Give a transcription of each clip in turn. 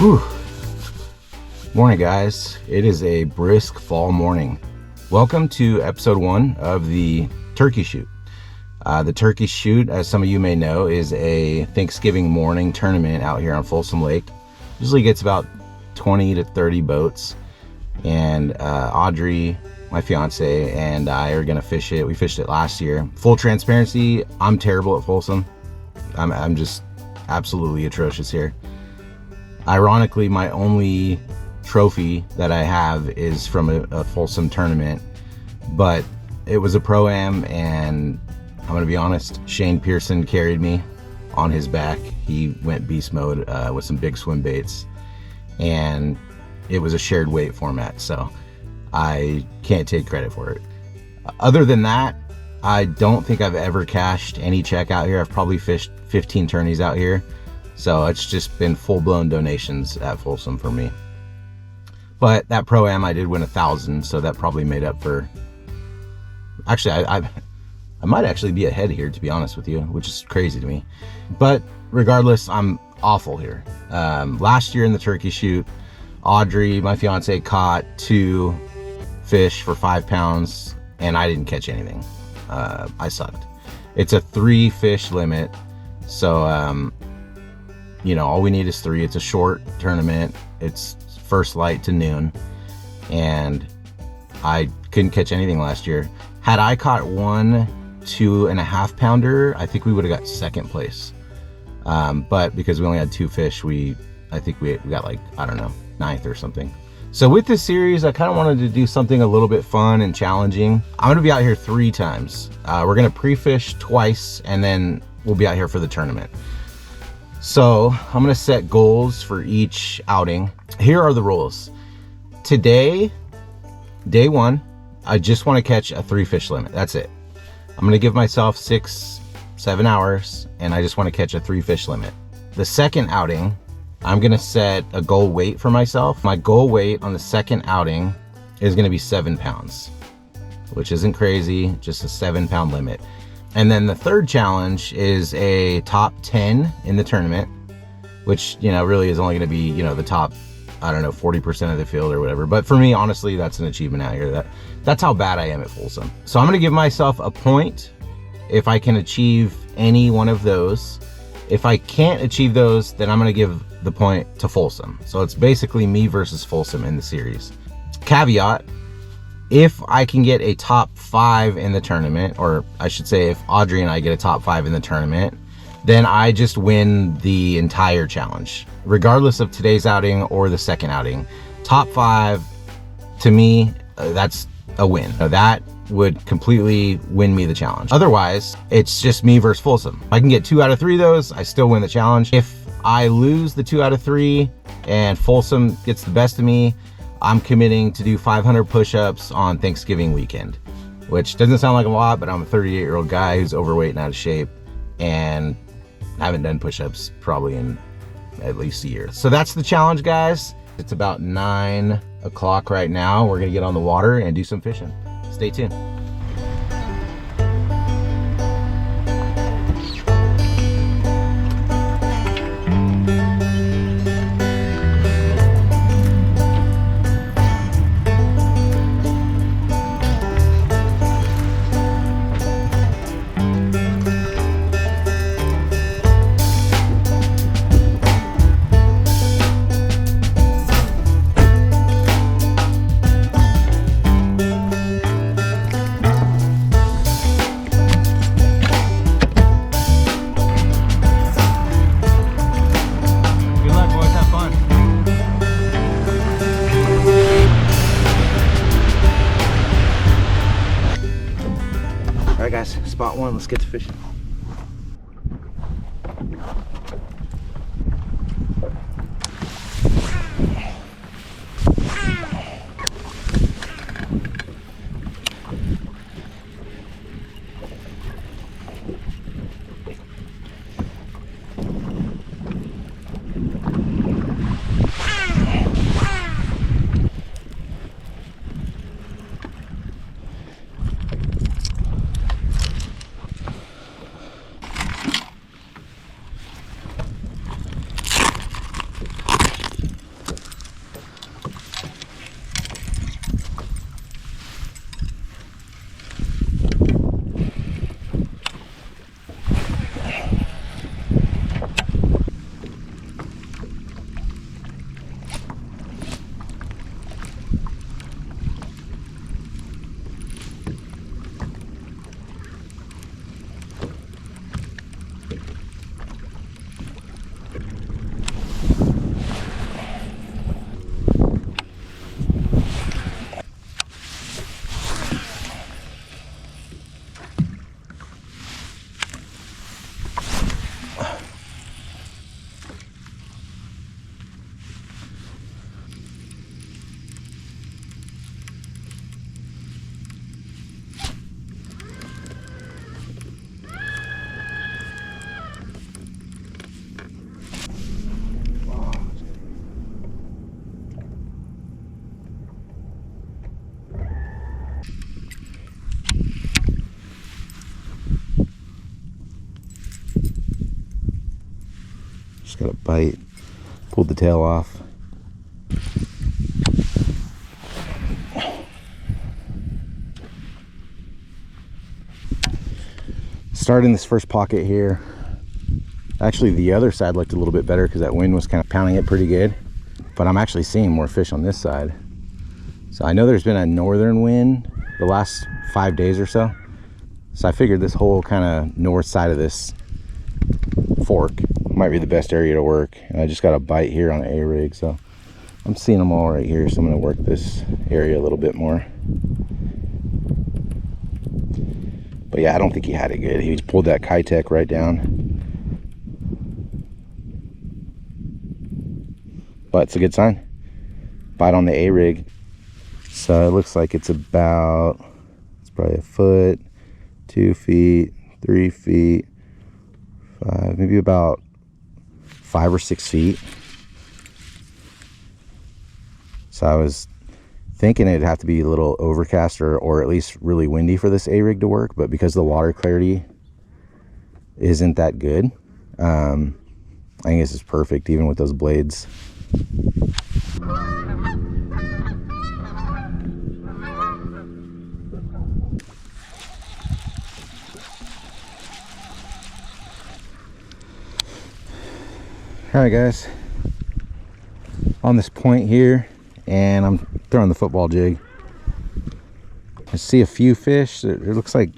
Whew. Morning, guys. It is a brisk fall morning. Welcome to episode 1 of the turkey shoot. The turkey shoot, as some of you may know, is a Thanksgiving morning tournament out here on Folsom Lake. Usually gets about 20 to 30 boats, and Audrey, my fiance, and I are gonna fish it. We fished it last year. Full transparency, I'm terrible at Folsom. I'm just absolutely atrocious here. Ironically, my only trophy that I have is from a Folsom tournament, but it was a pro-am, and I'm gonna be honest, Shane Pearson carried me on his back. He went beast mode with some big swim baits, and it was a shared weight format, so I can't take credit for it. Other than that, I don't think I've ever cashed any check out here. I've probably fished 15 tourneys out here, so it's just been full-blown donations at Folsom for me. But that pro-am, I did win 1,000, so that probably made up for... Actually, I might actually be ahead here, to be honest with you, which is crazy to me. But regardless, I'm awful here. Last year in the turkey shoot, Audrey, my fiance, caught 2 fish for 5 pounds, and I didn't catch anything. I sucked. It's a 3 fish limit, so you know, all we need is 3. It's a short tournament. It's first light to noon, and I couldn't catch anything last year. Had I caught 1 2.5 pounder, I think we would have got second place. But because we only had 2 fish, I think we got, like, I don't know, 9th or something. So with this series, I kind of wanted to do something a little bit fun and challenging. I'm gonna be out here 3 times. We're gonna pre-fish twice, and then we'll be out here for the tournament. So I'm gonna set goals for each outing. Here are the rules. Today, day 1, I just want to catch a 3 fish limit. That's it. I'm gonna give myself 6-7 hours, and I just want to catch a 3 fish limit. The second outing, I'm gonna set a goal weight for myself. My goal weight on the second outing is gonna be 7 pounds, which isn't crazy, just a 7-pound limit. And then the third challenge is a top 10 in the tournament, which, you know, really is only gonna be, you know, the top, I don't know, 40% of the field or whatever. But for me, honestly, that's an achievement out here. That's how bad I am at Folsom. So I'm gonna give myself a point if I can achieve any one of those. If I can't achieve those, then I'm gonna give the point to Folsom. So it's basically me versus Folsom in the series. Caveat, if I can get a top 5 in the tournament, or I should say if Audrey and I get a top 5 in the tournament, then I just win the entire challenge, regardless of today's outing or the second outing. Top 5, to me, that's a win. Now, that would completely win me the challenge. Otherwise, it's just me versus Folsom. If I can get 2 out of 3 of those, I still win the challenge. If I lose the 2 out of 3 and Folsom gets the best of me, I'm committing to do 500 push-ups on Thanksgiving weekend, which doesn't sound like a lot, but I'm a 38-year-old guy who's overweight and out of shape, and I haven't done push-ups probably in at least a year. So that's the challenge, guys. It's about 9 o'clock right now. We're gonna get on the water and do some fishing. Stay tuned. All right, guys, spot 1, let's get to fishing. Got a bite. Pulled the tail off. Starting this first pocket here. Actually, the other side looked a little bit better because that wind was kind of pounding it pretty good. But I'm actually seeing more fish on this side. So I know there's been a northern wind the last 5 days or so. So I figured this whole kind of north side of this fork might be the best area to work. And I just got a bite here on an A-rig, so I'm seeing them all right here. So I'm going to work this area a little bit more. But yeah, I don't think he had it good. He just pulled that Kitech right down. But it's a good sign. Bite on the A-rig. So it looks like it's probably a foot, 2 feet, 3 feet, 5, maybe about 5 or 6 feet. So I was thinking it'd have to be a little overcast or at least really windy for this A-rig to work, but because the water clarity isn't that good, I think this is perfect even with those blades. Alright guys, on this point here, and I'm throwing the football jig. I see a few fish. It looks like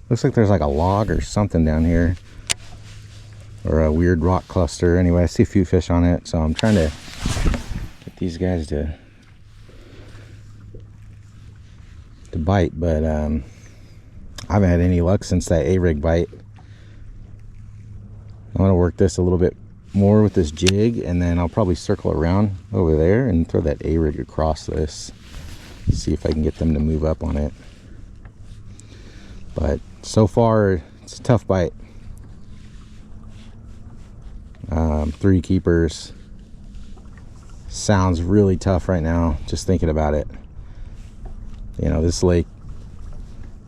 there's like a log or something down here, or a weird rock cluster. Anyway, I see a few fish on it, so I'm trying to get these guys to bite, but I haven't had any luck since that A-rig bite. I'm gonna work this a little bit more with this jig, and then I'll probably circle around over there and throw that A-rig across this, see if I can get them to move up on it. But so far it's a tough bite. 3 keepers sounds really tough right now just thinking about it. You know, this lake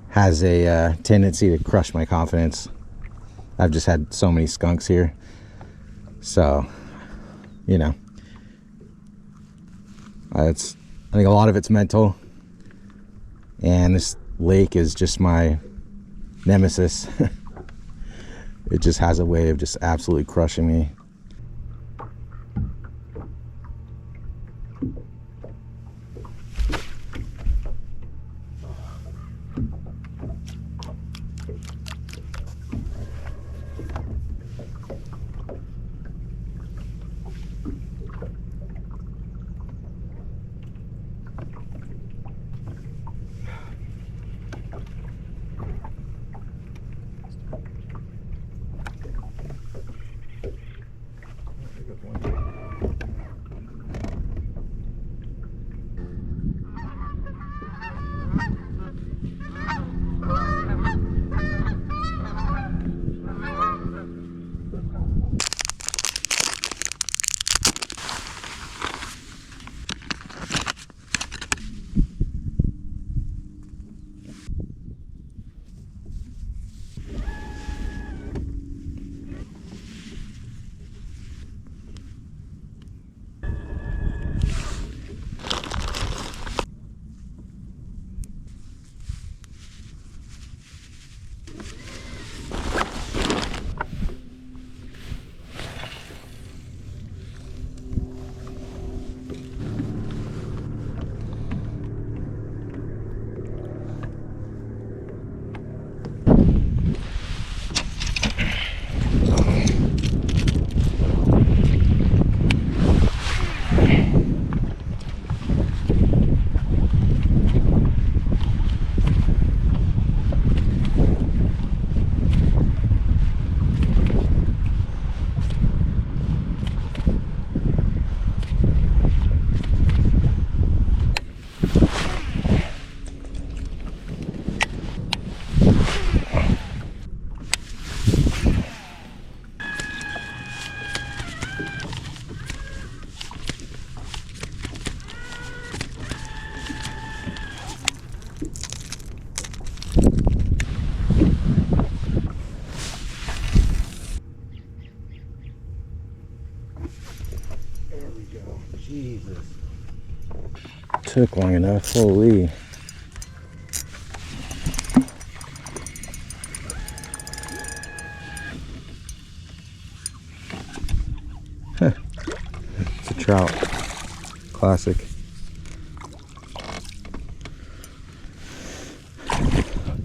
has a tendency to crush my confidence. I've just had so many skunks here. So, you know, I think a lot of it's mental, and this lake is just my nemesis. It just has a way of just absolutely crushing me. took long enough. Holy. It's a trout. Classic.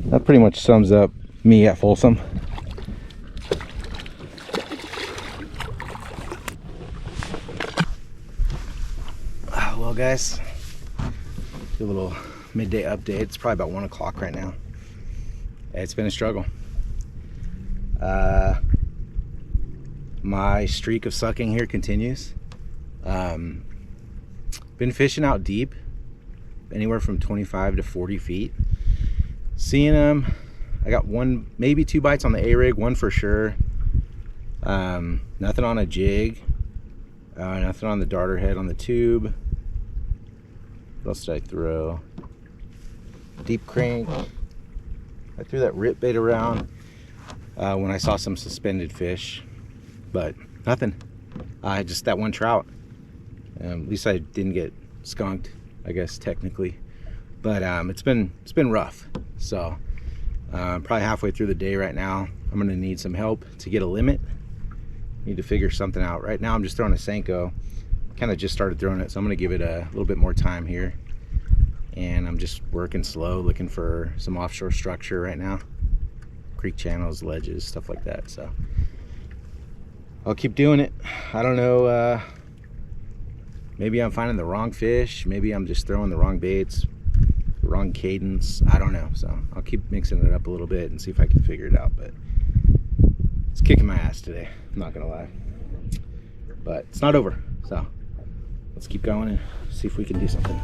That pretty much sums up me at Folsom. Well, guys, do a little midday update. It's probably about 1 o'clock right now. It's been a struggle. My streak of sucking here continues. Been fishing out deep, anywhere from 25 to 40 feet. Seeing them, I got one, maybe 2 bites on the A-rig, one for sure. Nothing on a jig, nothing on the darter head on the tube. What else did I throw? Deep crank. I threw that rip bait around when I saw some suspended fish, but nothing. Just that one trout. At least I didn't get skunked, I guess technically. But it's been rough. So probably halfway through the day right now. I'm gonna need some help to get a limit. Need to figure something out. Right now I'm just throwing a Senko. Kind of just started throwing it, so I'm gonna give it a little bit more time here. And I'm just working slow, looking for some offshore structure right now. Creek channels, ledges, stuff like that. So I'll keep doing it. I don't know, maybe I'm finding the wrong fish. Maybe I'm just throwing the wrong baits, the wrong cadence. I don't know. So I'll keep mixing it up a little bit and see if I can figure it out. But it's kicking my ass today, I'm not gonna lie. But it's not over. So let's keep going and see if we can do something.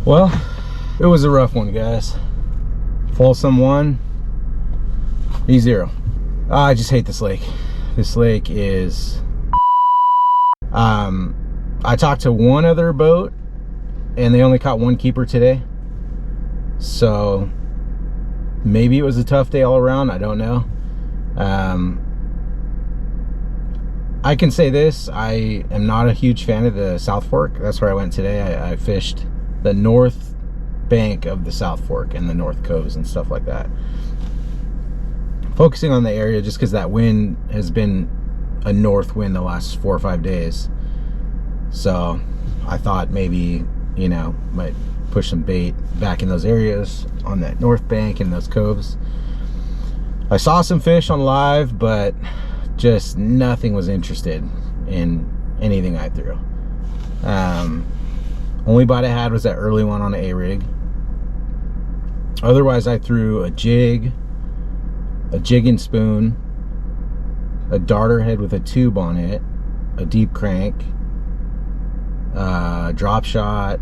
Well, it was a rough one, guys. Folsom 1, E0. I just hate this lake. This lake is... I talked to one other boat, and they only caught 1 keeper today. So, maybe it was a tough day all around. I don't know. I can say this. I am not a huge fan of the South Fork. That's where I went today. I fished the north bank of the South Fork and the North Coves and stuff like that. Focusing on the area just because that wind has been a north wind the last 4 or 5 days. So I thought maybe, you know, might push some bait back in those areas on that north bank and those coves. I saw some fish on live, but just nothing was interested in anything I threw. Only bite I had was that early one on an A-rig. Otherwise, I threw a jig and spoon, a darter head with a tube on it, a deep crank, drop shot,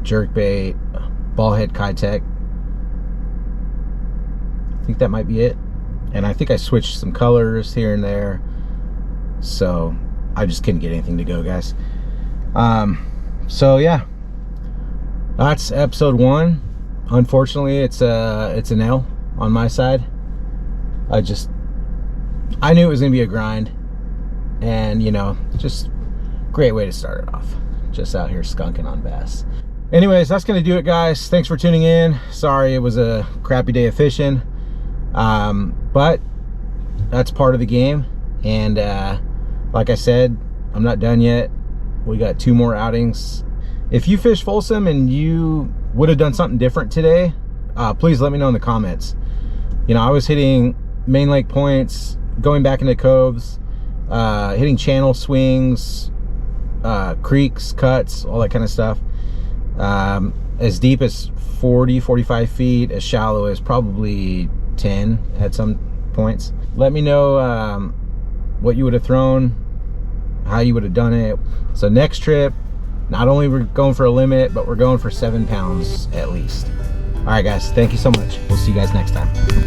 jerk bait, ball head Kitech. I think that might be it. And I think I switched some colors here and there. So I just couldn't get anything to go, guys. So yeah, that's episode 1. Unfortunately, it's an L on my side. I knew it was gonna be a grind, and you know, just great way to start it off. just out here skunking on bass. Anyways, that's gonna do it, guys. Thanks for tuning in. Sorry it was a crappy day of fishing, but that's part of the game. And like I said, I'm not done yet. We got 2 more outings. If you fish Folsom and you would have done something different today, please let me know in the comments. You know, I was hitting main lake points, going back into coves, hitting channel swings, creeks, cuts, all that kind of stuff. As deep as 40, 45 feet, as shallow as probably 10 at some points. Let me know what you would have thrown, how you would have done it. So next trip, not only we're going for a limit, but we're going for 7 pounds at least. All right, guys, thank you so much. We'll see you guys next time.